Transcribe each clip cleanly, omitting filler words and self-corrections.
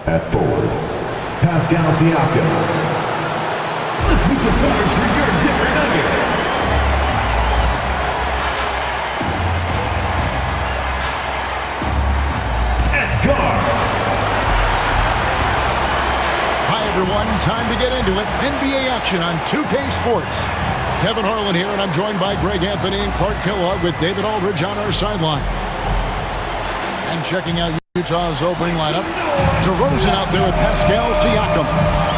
At forward, Pascal Siakam. Let's meet the stars for your Denver Nuggets. At guard. Hi everyone, time to get into it. NBA action on 2K Sports. Kevin Harlan here, and I'm joined by Greg Anthony and Clark Kellogg with David Aldridge on our sideline. And checking out Utah's opening lineup, DeRozan out there with Pascal Siakam.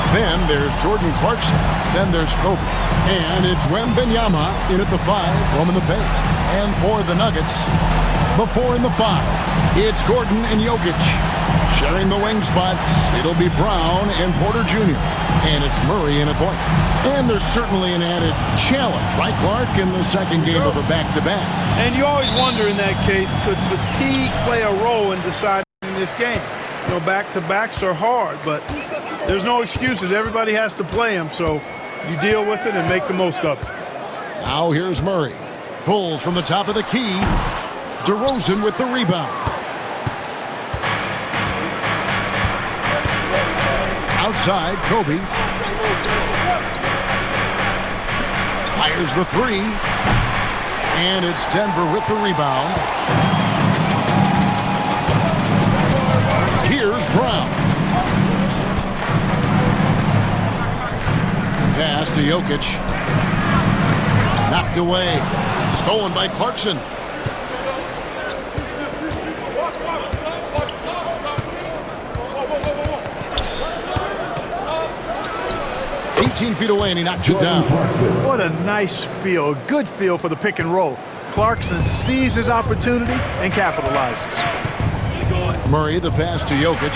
Then there's Jordan Clarkson. Then there's Kobe. And it's Wembanyama in at the 5, roaming the paint. And for the Nuggets, the 4 and the 5, it's Gordon and Jokic. Sharing the wing spots, it'll be Brown and Porter Jr. And it's Murray in at point. And there's certainly an added challenge, right, Clark, in the second game of a back-to-back. And you always wonder in that case, could fatigue play a role in deciding this game? You know, back-to-backs are hard, but there's no excuses. Everybody has to play them, so you deal with it and make the most of it. Now here's Murray. Pulls from the top of the key. DeRozan with the rebound. Outside, Kobe. Fires the 3. And it's Denver with the rebound. Here's Brown. Pass to Jokic. Knocked away. Stolen by Clarkson. 18 feet away, and he knocked it down. What a nice feel, a good feel for the pick and roll. Clarkson sees his opportunity and capitalizes. Murray, the pass to Jokic.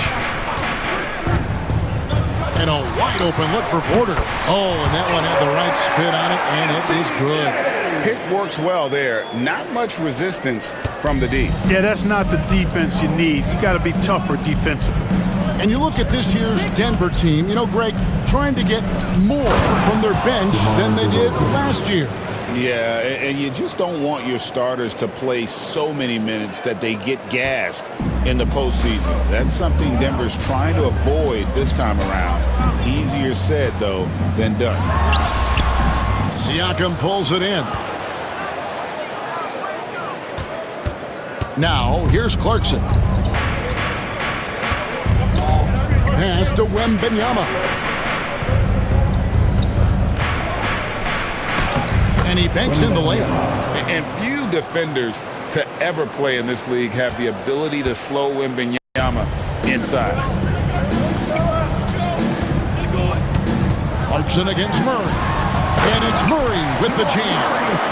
And a wide open look for Porter. Oh, and that one had the right spin on it, and it is good. Pick works well there. Not much resistance from the D. Yeah, that's not the defense you need. You got to be tougher defensively. And you look at this year's Denver team, you know, Greg, trying to get more from their bench than they did last year. Yeah, and you just don't want your starters to play so many minutes that they get gassed in the postseason. That's something Denver's trying to avoid this time around. Easier said, though, than done. Siakam pulls it in. Now, here's Clarkson. Pass to Wembanyama. And he banks in the layup. And few defenders to ever play in this league have the ability to slow Wembanyama inside. Clarkson against Murray. And it's Murray with the jam.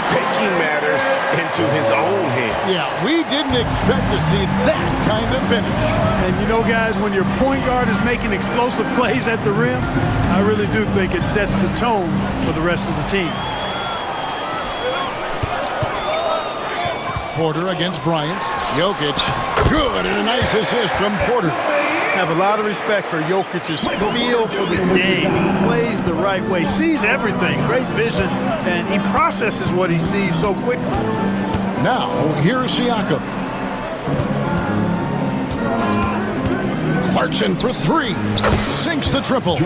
Taking matters into his own hands. Yeah, we didn't expect to see that kind of finish. And you know, guys, when your point guard is making explosive plays at the rim, I really do think it sets the tone for the rest of the team. Porter against Bryant. Jokic. Good, and a nice assist from Porter. I have a lot of respect for Jokic's feel for the game. He plays the right way, sees everything, great vision, and he processes what he sees so quickly. Now, here's Siakam. Clarkson for 3. Sinks the triple.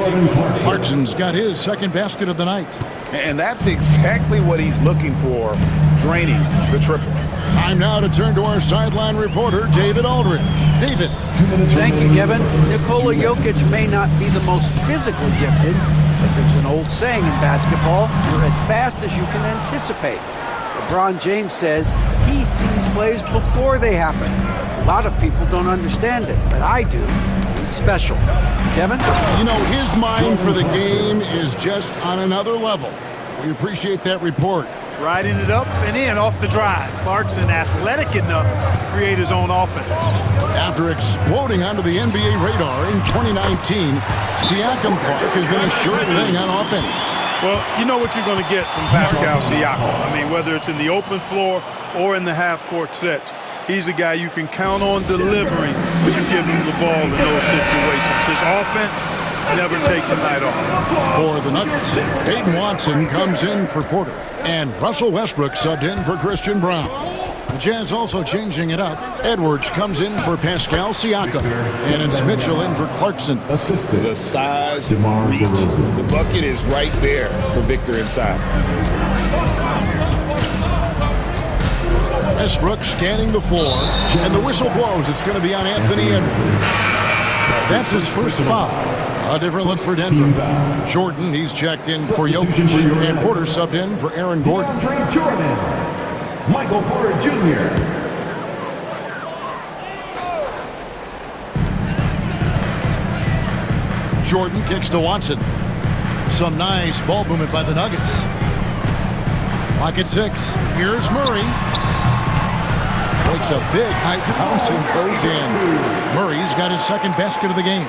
Clarkson's got his second basket of the night. And that's exactly what he's looking for, draining the triple. Time now to turn to our sideline reporter, David Aldridge. David. Thank you, Kevin. Nikola Jokic may not be the most physically gifted, but there's an old saying in basketball, you're as fast as you can anticipate. LeBron James says he sees plays before they happen. A lot of people don't understand it, but I do. He's special. Kevin? You know, his mind for the game is just on another level. We appreciate that report. Riding it up and in off the drive. Clarkson athletic enough to create his own offense. After exploding onto the NBA radar in 2019, Siakam Clark has been a sure thing on offense. Well, you know what you're going to get from Pascal Siakam. I mean, whether it's in the open floor or in the half-court sets, he's a guy you can count on delivering when you give him the ball in those situations. His offense never takes a night off. For the Nuggets, Peyton Watson comes in for Porter, and Russell Westbrook subbed in for Christian Brown. The Jazz also changing it up. Edwards comes in for Pascal Siakam. And it's Mitchell in for Clarkson. Assistant. The size, DeMar reach, DeRozan. the bucket is right there for Victor inside. Westbrook scanning the floor. And the whistle blows. It's going to be on Anthony Edwards. That's his first foul. A different look for Denver. Jordan, he's checked in for Jokic. And Porter subbed in for Aaron Gordon. DeAndre Jordan. Michael Porter Jr. Jordan kicks to Watson. Some nice ball movement by the Nuggets. Clock at 6. Here's Murray. Makes a big high bounce and goes in. Murray's got his second basket of the game.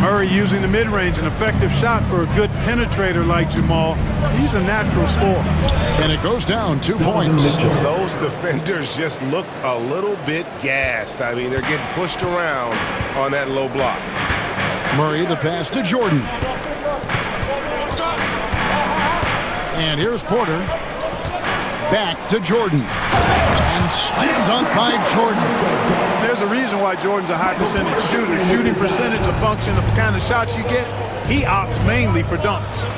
Murray using the mid-range, an effective shot for a good penetrator like Jamal. He's a natural scorer. And it goes down 2 points. Those defenders just look a little bit gassed. I mean, they're getting pushed around on that low block. Murray, the pass to Jordan. And here's Porter. Back to Jordan. And slam dunk by Jordan. There's a reason why Jordan's a high percentage shooter. Shooting percentage a function of the kind of shots you get. He opts mainly for dunks.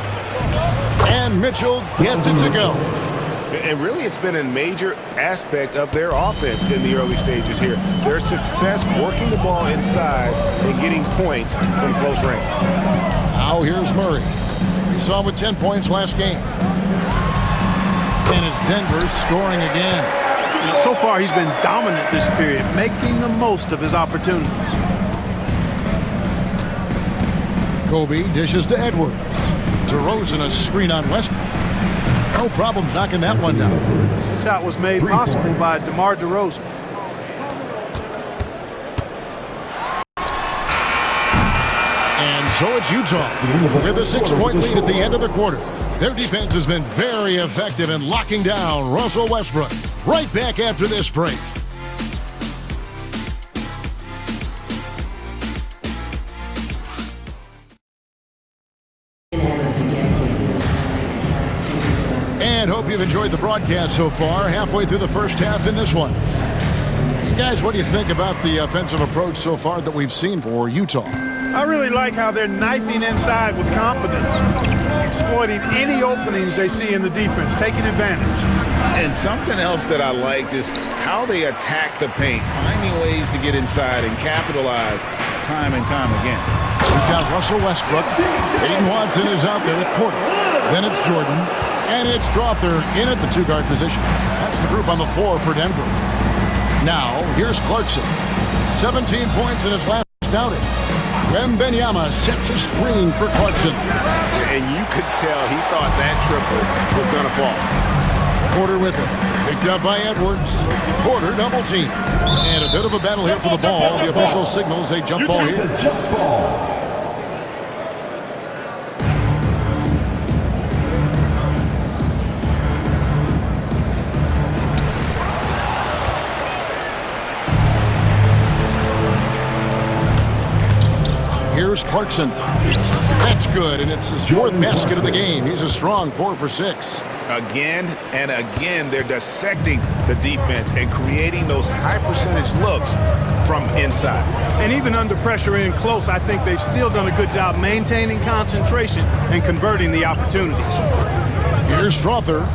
And Mitchell gets it to go. And really, it's been a major aspect of their offense in the early stages here. Their success working the ball inside and getting points from close range. Now here's Murray. We saw him with 10 points last game. And it's Denver scoring again. So far, he's been dominant this period, making the most of his opportunities. Kobe dishes to Edwards. DeRozan a screen on Westbrook. No problems knocking that one down. The shot was made possible by DeMar DeRozan. And so it's Utah with a 6-point lead at the end of the quarter. Their defense has been very effective in locking down Russell Westbrook. Right back after this break. And hope you've enjoyed the broadcast so far. Halfway through the first half in this one. Guys, what do you think about the offensive approach so far that we've seen for Utah? I really like how they're knifing inside with confidence, exploiting any openings they see in the defense, taking advantage. And something else that I liked is how they attack the paint, finding ways to get inside and capitalize time and time again. We've got Russell Westbrook. Aiden Watson is out there with Porter. Then it's Jordan. And it's Strawther in at the 2-guard position. That's the group on the floor for Denver. Now, here's Clarkson. 17 points in his last outing. Wembanyama sets a screen for Clarkson. And you could tell he thought that triple was going to fall. Porter with it. Picked up by Edwards. Porter double team. And a bit of a battle here for the ball. The official signals a jump ball here. Jump ball. Here's Clarkson. That's good, and it's his 4th basket of the game. He's a strong 4 for 6. Again and again, they're dissecting the defense and creating those high-percentage looks from inside. And even under pressure in close, I think they've still done a good job maintaining concentration and converting the opportunities. Here's Strawther.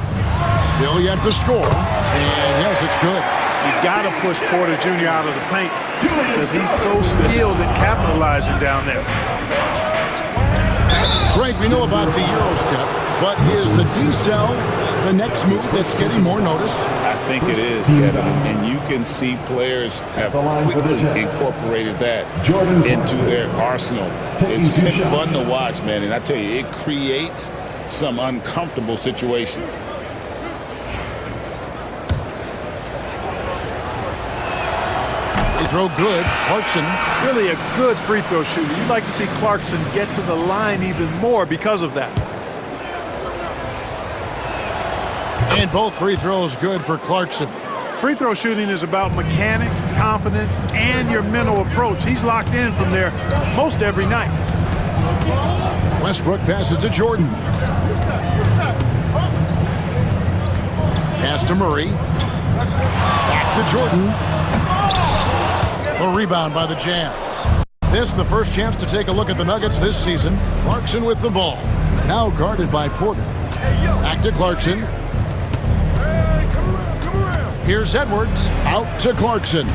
Still yet to score. And yes, it's good. You got to push Porter Jr. out of the paint because he's so skilled at capitalizing down there. Greg, we know about the Euro step, but is the D-cell the next move that's getting more notice? I think it is, Kevin, and you can see players have quickly incorporated that into their arsenal. It's been fun to watch, man, and I tell you, it creates some uncomfortable situations. Throw good. Clarkson. Really a good free throw shooter. You'd like to see Clarkson get to the line even more because of that. And both free throws good for Clarkson. Free throw shooting is about mechanics, confidence, and your mental approach. He's locked in from there most every night. Westbrook passes to Jordan. Pass to Murray. Back to Jordan. The rebound by the Jazz. This the first chance to take a look at the Nuggets this season. Clarkson with the ball. Now guarded by Porter. Back to Clarkson. Here's Edwards. Out to Clarkson.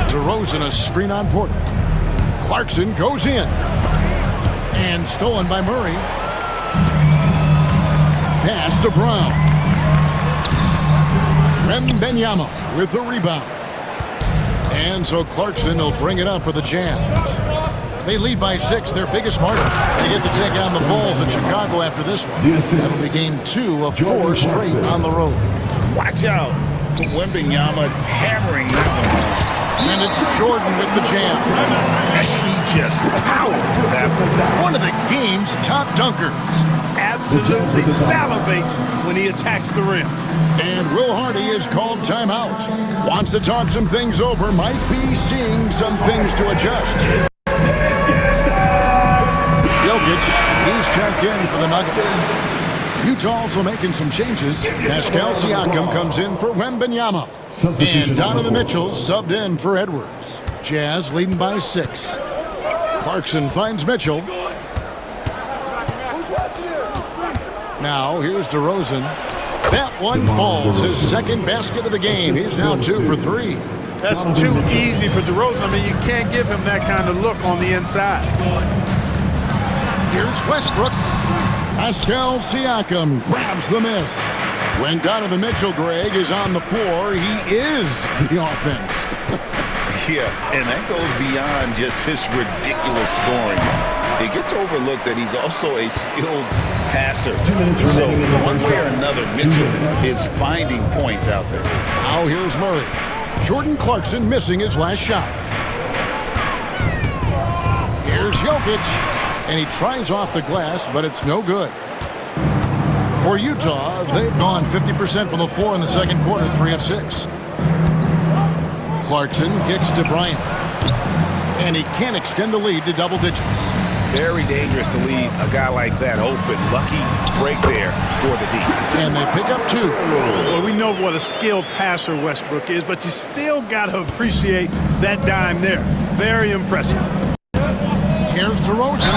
DeRozan a screen on Porter. Clarkson goes in. And stolen by Murray. Pass to Brown. Wembanyama with the rebound. And so Clarkson will bring it up for the Jazz. They lead by 6, their biggest margin. They get to take on the Bulls in Chicago after this one. That'll be game 2 of 4 straight on the road. Watch out. Wembanyama hammering that one. And it's Jordan with the jam. He just powered that one. One of the game's top dunkers. Absolutely salivates when he attacks the rim. And Will Hardy is called timeout. Wants to talk some things over, might be seeing some things to adjust. Jokic, he's checked in for the Nuggets. Utah also making some changes. Pascal Siakam comes in for Wembanyama. And Donovan Mitchell subbed in for Edwards. Jazz leading by 6. Clarkson finds Mitchell. Now here's DeRozan. That one falls, his second basket of the game. He's now 2 for 3. That's too easy for DeRozan. I mean, you can't give him that kind of look on the inside. Here's Westbrook. Pascal Siakam grabs the miss. When Donovan Mitchell, Greg, is on the floor, he is the offense. Yeah, and that goes beyond just his ridiculous scoring. It gets overlooked that he's also a skilled passer. So one way or another, Mitchell is finding points out there. Now here's Murray. Jordan Clarkson missing his last shot. Here's Jokic. And he tries off the glass, but it's no good. For Utah, they've gone 50% from the floor in the second quarter, 3 of 6. Clarkson kicks to Bryant. And he can't extend the lead to double digits. Very dangerous to leave a guy like that open. Lucky break there for the D. And they pick up 2. Well, we know what a skilled passer Westbrook is, but you still got to appreciate that dime there. Very impressive. Here's DeRozan.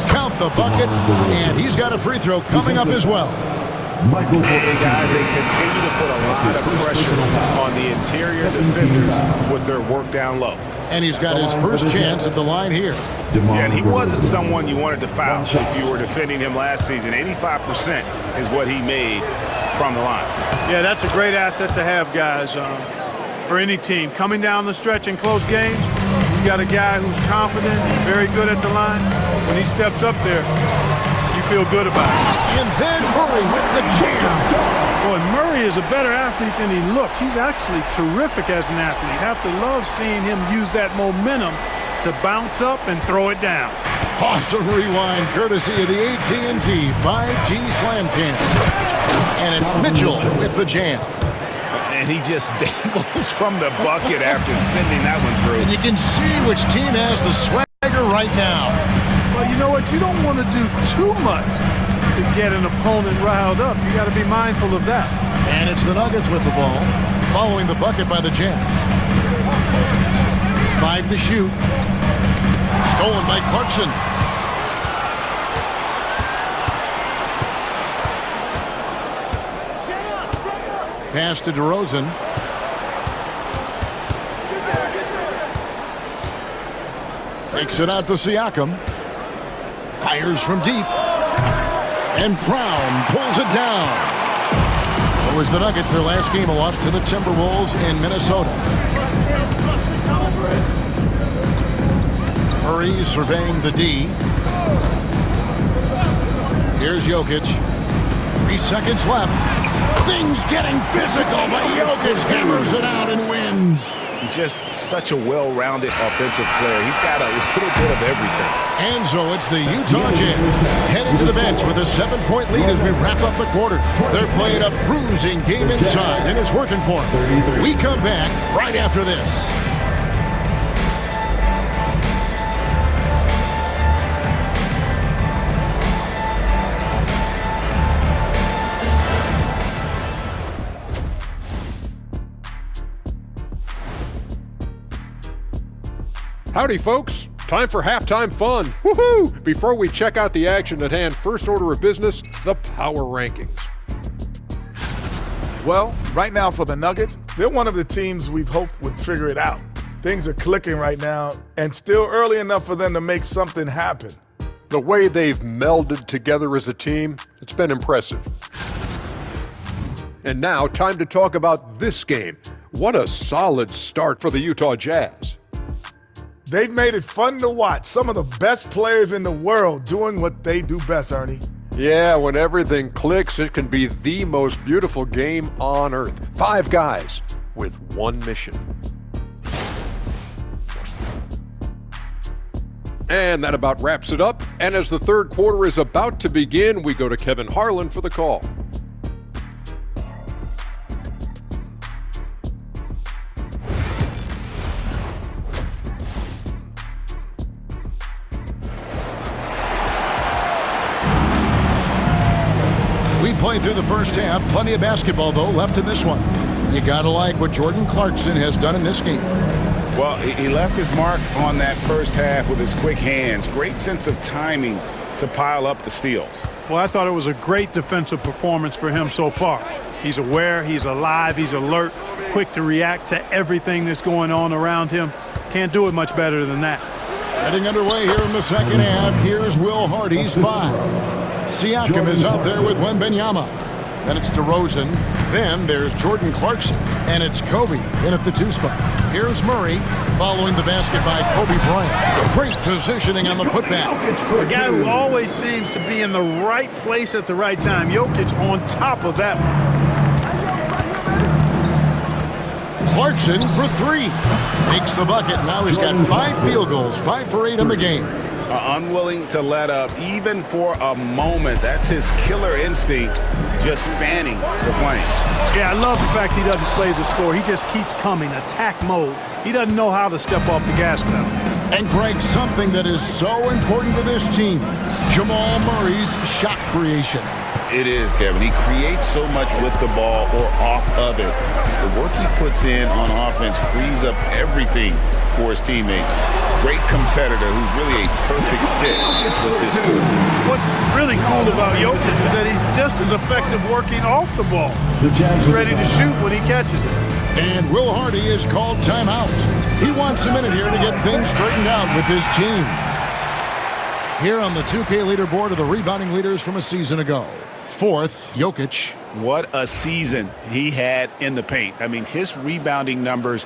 Count the bucket, and he's got a free throw coming up as well. And guys, they continue to put a lot of pressure on the interior defenders with their work down low. And he's got his first chance at the line here. Yeah, and he wasn't someone you wanted to foul if you were defending him last season. 85% is what he made from the line. Yeah, that's a great asset to have, guys, for any team. Coming down the stretch in close games, you got a guy who's confident, very good at the line. When he steps up there, you feel good about it. And then Murray with the jam. Boy, Murray is a better athlete than he looks. He's actually terrific as an athlete. You have to love seeing him use that momentum to bounce up and throw it down. Awesome rewind courtesy of the AT&T 5G Slam Cam. And it's Mitchell with the jam. And he just dangles from the bucket after sending that one through. And you can see which team has the swagger right now. Well, you know what? You don't want to do too much to get an opponent riled up. You got to be mindful of that. And it's the Nuggets with the ball, following the bucket by the Jazz. 5 to shoot. Stolen by Clarkson. Pass to DeRozan. Takes it out to Siakam. Fires from deep. And Brown pulls it down. It was the Nuggets, their last game, a loss to the Timberwolves in Minnesota. Murray surveying the D. Here's Jokic. 3 seconds left. Things getting physical, but Jokic hammers it out and wins. He's just such a well-rounded offensive player. He's got a little bit of everything. And so it's the Utah Jazz heading to the bench with a 7-point lead as we wrap up the quarter. They're playing a bruising game inside, and it's working for them. We come back right after this. Howdy, folks. Time for halftime fun. Woohoo! Before we check out the action at hand, first order of business, the power rankings. Well, right now for the Nuggets, they're one of the teams we've hoped would figure it out. Things are clicking right now, and still early enough for them to make something happen. The way they've melded together as a team, it's been impressive. And now, time to talk about this game. What a solid start for the Utah Jazz. They've made it fun to watch. Some of the best players in the world doing what they do best, Ernie. Yeah, when everything clicks, it can be the most beautiful game on earth. 5 guys with one mission. And that about wraps it up. And as the third quarter is about to begin, we go to Kevin Harlan for the call. We played through the first half. Plenty of basketball, though, left in this one. You gotta like what Jordan Clarkson has done in this game. Well, he left his mark on that first half with his quick hands. Great sense of timing to pile up the steals. Well, I thought it was a great defensive performance for him so far. He's aware, he's alive, he's alert, quick to react to everything that's going on around him. Can't do it much better than that. Getting underway here in the second half. Here's Will Hardy's 5. Siakam is out there with Wembanyama. Then it's DeRozan. Then there's Jordan Clarkson. And it's Kobe in at the 2 spot. Here's Murray following the basket by Kobe Bryant. Great positioning on the putback. The guy who always seems to be in the right place at the right time. Jokic on top of that one. Clarkson for 3. Makes the bucket. Now he's got 5 field goals. 5 for 8 in the game. Unwilling to let up even for a moment. That's his killer instinct, just fanning the flame. Yeah, I love the fact he doesn't play the score. He just keeps coming, attack mode. He doesn't know how to step off the gas pedal. And Greg, something that is so important to this team, Jamal Murray's shot creation. It is, Kevin. He creates so much with the ball or off of it. The work he puts in on offense frees up everything for his teammates. Great competitor who's really a perfect fit with this group. What's really cool about Jokic is that he's just as effective working off the ball. He's ready to shoot when he catches it. And Will Hardy is called timeout. He wants a minute here to get things straightened out with his team. Here on the 2K leaderboard are the rebounding leaders from a season ago. 4th, Jokic. What a season he had in the paint. I mean, his rebounding numbers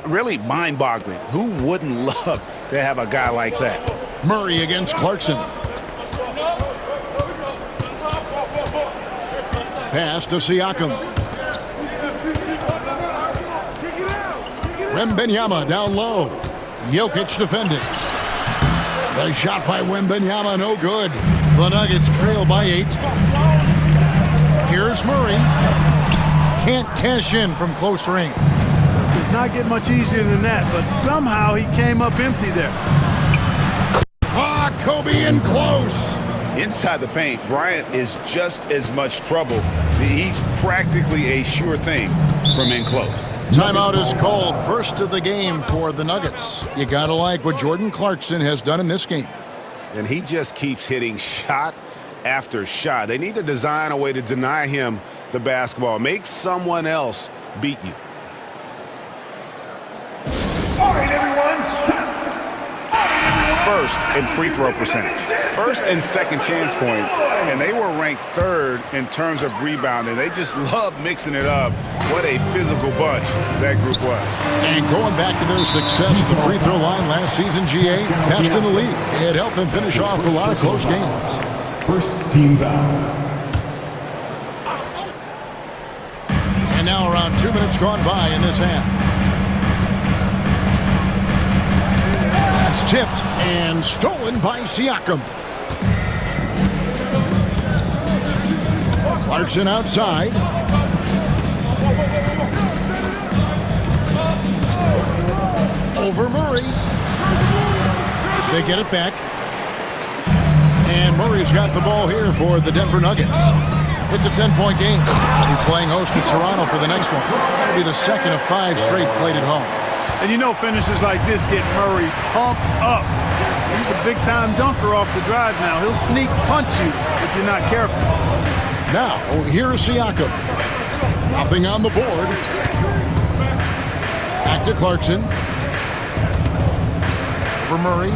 really mind-boggling. Who wouldn't love to have a guy like that? Murray against Clarkson. Pass to Siakam. Wembanyama down low. Jokic defending. The shot by Wembanyama, no good. The Nuggets trail by 8. Here's Murray. Can't cash in from close range. Does not get much easier than that, but somehow he came up empty there. Kobe in close. Inside the paint, Bryant is just as much trouble. He's practically a sure thing from in close. Timeout is called. First of the game for the Nuggets. You gotta like what Jordan Clarkson has done in this game. And he just keeps hitting shot after shot. They need to design a way to deny him the basketball. Make someone else beat you. All right, everyone. First in free throw percentage. First and second chance points. And they were ranked 3rd in terms of rebounding. They just love mixing it up. What a physical bunch that group was. And going back to their success at the free throw line last season, GA, best in the league. It helped them finish off a lot of close games. First team foul. And now around 2 minutes gone by in this half. That's tipped and stolen by Siakam. Clarkson outside. Over Murray. They get it back. And Murray's got the ball here for the Denver Nuggets. It's a 10-point game. They'll be playing host to Toronto for the next one. That'll be the second of 5 straight played at home. And you know finishes like this get Murray pumped up. He's a big-time dunker off the drive now. He'll sneak punch you if you're not careful. Now, here's Siakam. Nothing on the board. Back to Clarkson. For Murray.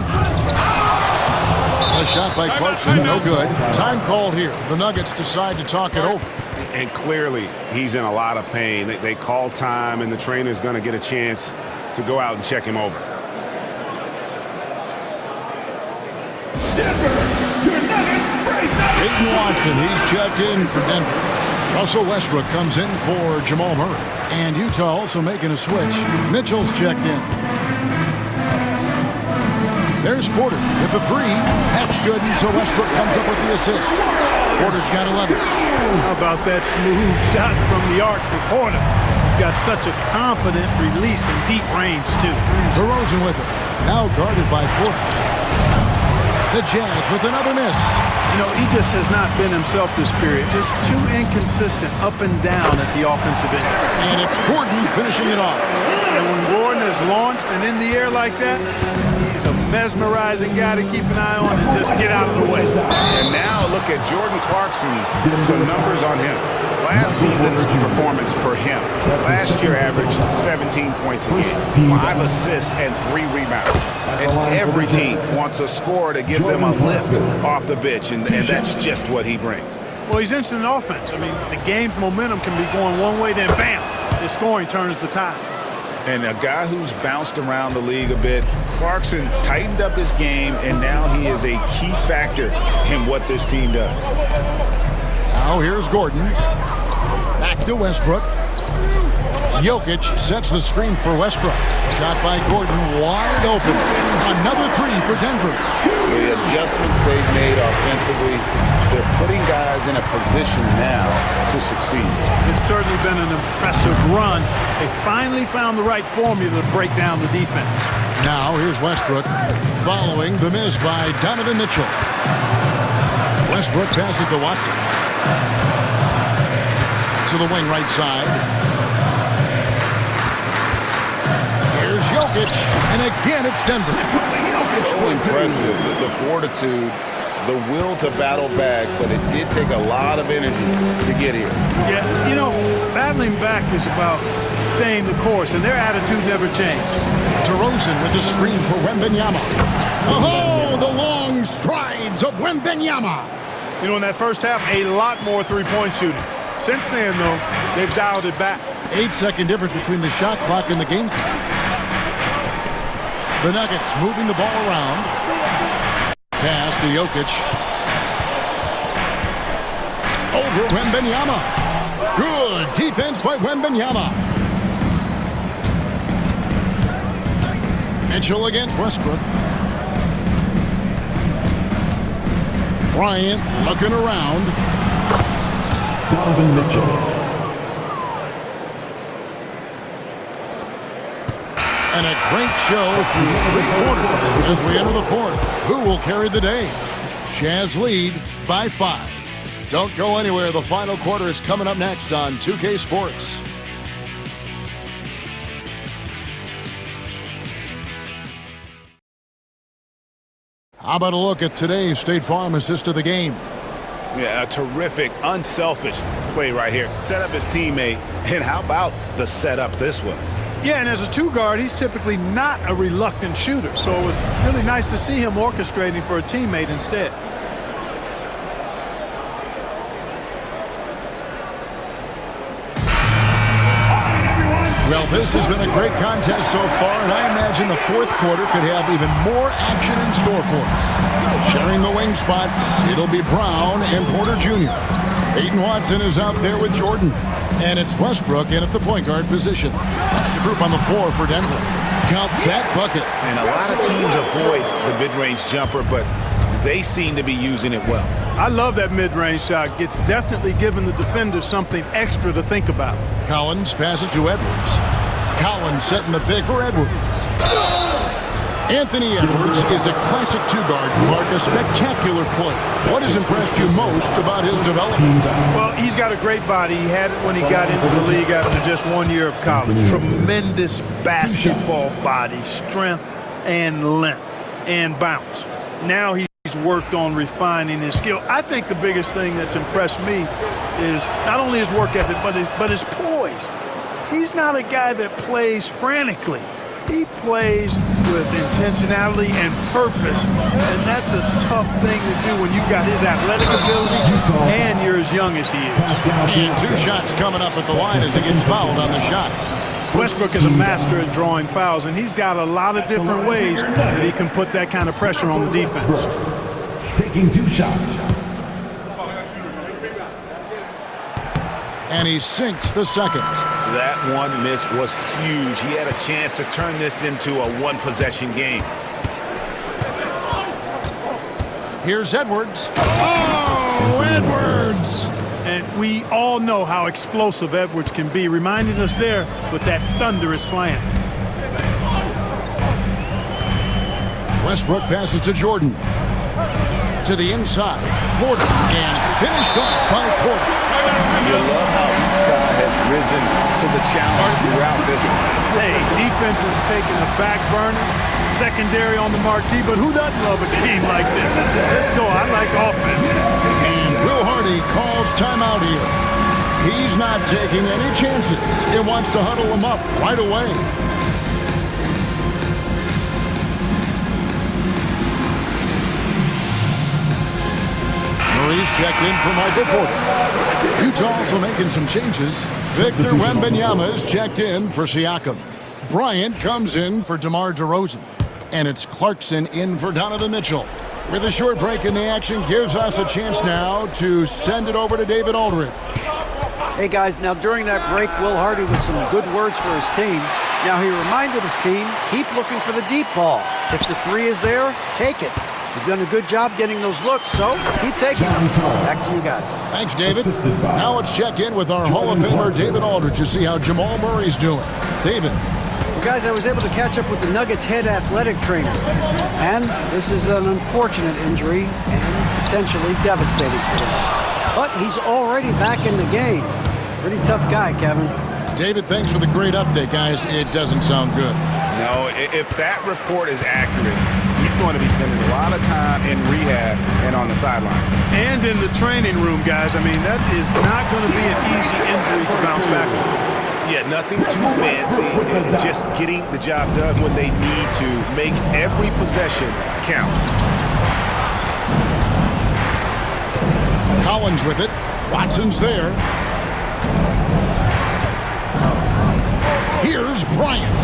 A shot by Clarkson, no good. Time called here. The Nuggets decide to talk it over. And clearly, he's in a lot of pain. They call time, and the trainer's going to get a chance to go out and check him over. Peyton Watson, he's checked in for Denver. Russell Westbrook comes in for Jamal Murray. And Utah also making a switch. Mitchell's checked in. There's Porter with the three. That's good, and so Westbrook comes up with the assist. Porter's got 11. How about that smooth shot from the arc for Porter? He's got such a confident release and deep range, too. DeRozan with it. Now guarded by Porter. The Jazz with another miss. You know, he just has not been himself this period. Just too inconsistent up and down at the offensive end. And it's Gordon finishing it off. And when Gordon is launched and in the air like that, he's a mesmerizing guy to keep an eye on and just get out of the way. And now look at Jordan Clarkson. Some numbers on him. Last season's performance for him. Last year averaged 17 points a game, 5 assists, and 3 rebounds. And every team wants a scorer to give them a lift off the bench, and that's just what he brings. Well, he's instant offense. I mean, the game's momentum can be going one way, then bam, his scoring turns the tide. And a guy who's bounced around the league a bit, Clarkson tightened up his game, and now he is a key factor in what this team does. Now here's Gordon. Back to Westbrook. Jokic sets the screen for Westbrook. Shot by Gordon, wide open. Another three for Denver. The adjustments they've made offensively, they're putting guys in a position now to succeed. It's certainly been an impressive run. They finally found the right formula to break down the defense. Now here's Westbrook following the miss by Donovan Mitchell. Westbrook passes to Watson. To the wing right side. Here's Jokic, and again it's Denver. So impressive, the fortitude, the will to battle back, but it did take a lot of energy to get here. Yeah, you know, battling back is about staying the course, and their attitude never changed. DeRozan with the screen for Wembanyama. Oh, the long strides of Wembanyama. You know, in that first half, a lot more three-point shooting. Since then, though, they've dialed it back. 8-second difference between the shot clock and the game clock. The Nuggets moving the ball around. Pass to Jokic. Over Wembanyama. Good defense by Wembanyama. Mitchell against Westbrook. Bryant looking around. Donovan Mitchell. And a great show through 3 quarters as we enter the fourth. Who will carry the day? Jazz lead by 5. Don't go anywhere. The final quarter is coming up next on 2K Sports. How about a look at today's State Farm assist of the game? Yeah, a terrific, unselfish play right here. Set up his teammate, and how about the setup this was? Yeah, and as a two-guard, he's typically not a reluctant shooter, so it was really nice to see him orchestrating for a teammate instead. Well, this has been a great contest so far, and I imagine the fourth quarter could have even more action in store for us. Sharing the wing spots, it'll be Brown and Porter Jr. Peyton Watson is out there with Jordan, and it's Westbrook in at the point guard position. That's the group on the floor for Denver. Got that bucket. And a lot of teams avoid the mid-range jumper, but they seem to be using it well. I love that mid-range shot. It's definitely given the defender something extra to think about. Collins passes to Edwards. Collins setting the pick for Edwards. Anthony Edwards is a classic two-guard, Clark, a spectacular player. What has impressed you most about his development? Well, he's got a great body. He had it when he got into the league after just 1 year of college. Tremendous basketball body, strength and length and bounce. Now he's worked on refining his skill. I think the biggest thing that's impressed me is not only his work ethic, but his poise. He's not a guy that plays frantically. He plays with intentionality and purpose, and that's a tough thing to do when you've got his athletic ability and you're as young as he is. And 2 shots coming up at the line as he gets fouled on the shot. Westbrook is a master at drawing fouls, and he's got a lot of different ways that he can put that kind of pressure on the defense. Taking 2 shots. And he sinks the second. That one miss was huge. He had a chance to turn this into a one-possession game. Here's Edwards. Oh, Edwards! And we all know how explosive Edwards can be, reminding us there with that thunderous slam. Westbrook passes to Jordan. To the inside. Porter. And finished off by Porter. You love how each side has risen to the challenge throughout this one. Hey, defense is taking the back burner, secondary on the marquee, but who doesn't love a game like this? Let's go. I like offense. And Will Hardy calls timeout here. He's not taking any chances. He wants to huddle him up right away. Murray's checked in for Michael Porter. Utah also making some changes. Victor Wembanyama is checked in for Siakam. Bryant comes in for DeMar DeRozan. And it's Clarkson in for Donovan Mitchell. With a short break in the action, gives us a chance now to send it over to David Aldridge. Hey guys, now during that break, Will Hardy with some good words for his team. Now he reminded his team, keep looking for the deep ball. If the 3 is there, take it. You've done a good job getting those looks, so keep taking them. Back to you guys. Thanks, David. Now let's check in with our Hall of Famer, David Aldridge, to see how Jamal Murray's doing. David. Well, guys, I was able to catch up with the Nuggets head athletic trainer. And this is an unfortunate injury and potentially devastating for him. But he's already back in the game. Pretty tough guy, Kevin. David, thanks for the great update, guys. It doesn't sound good. No, if that report is accurate, he's going to be spending a lot of time in rehab and on the sideline. And in the training room, guys. I mean, that is not going to be an easy injury to bounce back from. Yeah, nothing too fancy. Just getting the job done when they need to. Make every possession count. Collins with it. Watson's there. Here's Bryant.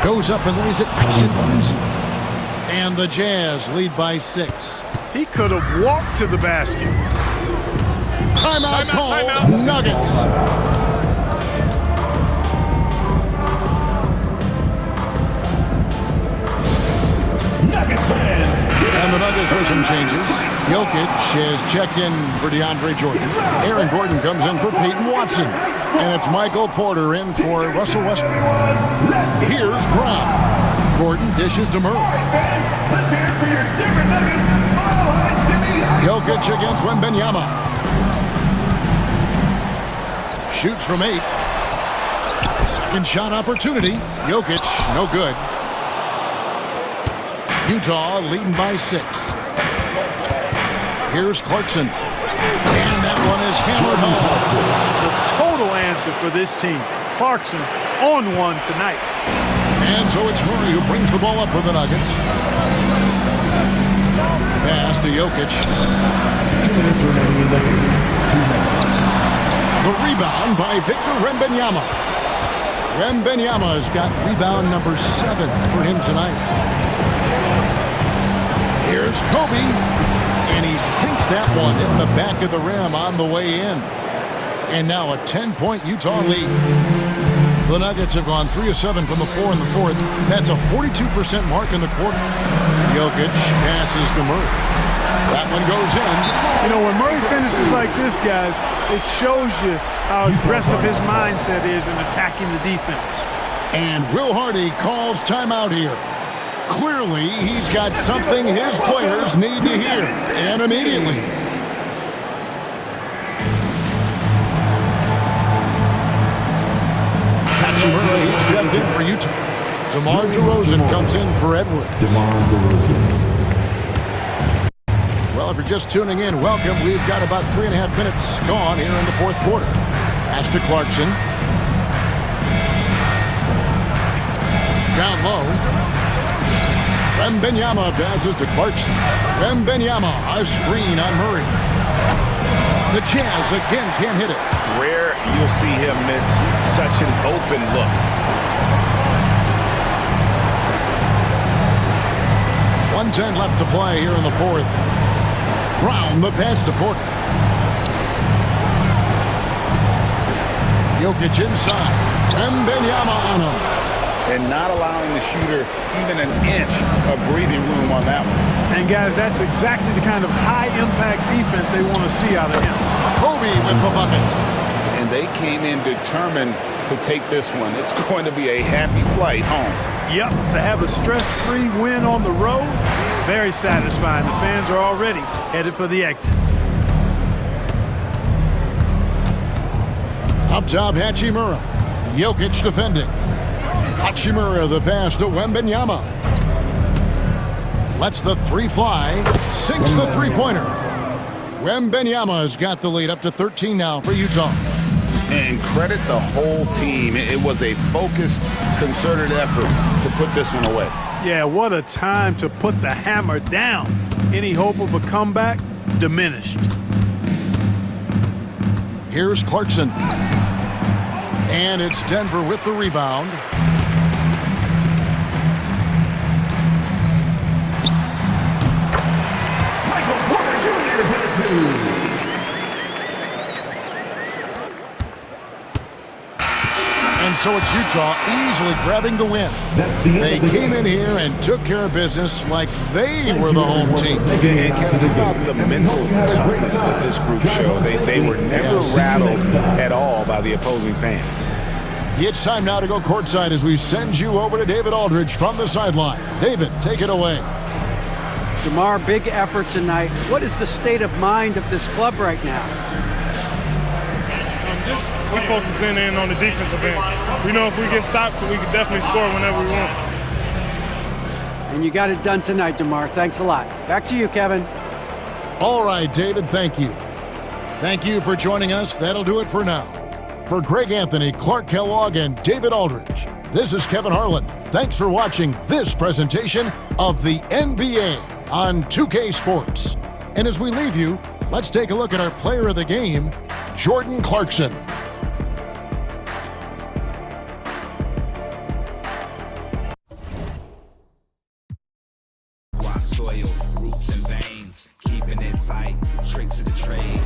Goes up and lays it nice and easy. And the Jazz lead by 6. He could have walked to the basket. Timeout call. Nuggets. And the Nuggets with some changes. Jokic is checked in for DeAndre Jordan. Aaron Gordon comes in for Peyton Watson. And it's Michael Porter in for Russell Westbrook. Here's Brown. Gordon dishes to Murray. Jokic against Wembanyama. Shoots from 8. Second shot opportunity. Jokic, no good. Utah leading by 6. Here's Clarkson. And that one is hammered home. The total answer for this team. Clarkson on one tonight. And so it's Murray who brings the ball up for the Nuggets. Pass to Jokic. 2 minutes remaining in the game. 2 minutes. The rebound by Victor Wembanyama. Wembanyama's got rebound number 7 for him tonight. Here's Kobe, and he sinks that one in the back of the rim on the way in. And now a 10-point Utah lead. The Nuggets have gone 3 of 7 from the floor in the 4th. That's a 42% mark in the quarter. Jokic passes to Murray. That one goes in. You know, when Murray finishes like this, guys, it shows you how aggressive his mindset is in attacking the defense. And Will Hardy calls timeout here. Clearly, he's got something his players need to hear, and immediately. Hachimura, he's checked in for Utah. DeMar DeRozan comes in for Edwards. Well, if you're just tuning in, welcome. We've got about 3.5 minutes gone here in the fourth quarter. Pass to Clarkson. Down low. Wembanyama passes to Clarkson. Wembanyama, a screen on Murray. The Jazz again can't hit it. Rare you'll see him miss such an open look. 1:10 left to play here in the fourth. Brown, the pass to Porter. Jokic inside. Wembanyama on him. And not allowing the shooter even an inch of breathing room on that one. And, guys, that's exactly the kind of high-impact defense they want to see out of him. Kobe with the bucket. And they came in determined to take this one. It's going to be a happy flight home. Yep, to have a stress-free win on the road, very satisfying. The fans are already headed for the exits. Up top, Hachimura. Jokic defending. Hachimura, the pass to Wembanyama. Lets the three fly. Sinks the three-pointer. Wembanyama has got the lead up to 13 now for Utah. And credit the whole team. It was a focused, concerted effort to put this one away. Yeah, what a time to put the hammer down. Any hope of a comeback diminished. Here's Clarkson. And it's Denver with the rebound. And so it's Utah easily grabbing the win. They came in here and took care of business like they were the home team. And Kevin, about the mental toughness that this group showed. They were never rattled at all by the opposing fans. It's time now to go courtside as we send you over to David Aldridge from the sideline. David, take it away. DeMar, big effort tonight. What is the state of mind of this club right now? Just we focusing in on the defensive end. We know if we get stopped, so we can definitely score whenever we want. And you got it done tonight, DeMar. Thanks a lot. Back to you, Kevin. All right, David, thank you. Thank you for joining us. That'll do it for now. For Greg Anthony, Clark Kellogg, and David Aldridge, this is Kevin Harlan. Thanks for watching this presentation of the NBA on 2K Sports. And as we leave you, let's take a look at our player of the game, Jordan Clarkson. Soil, roots and veins, keeping it tight, tricks of the trade.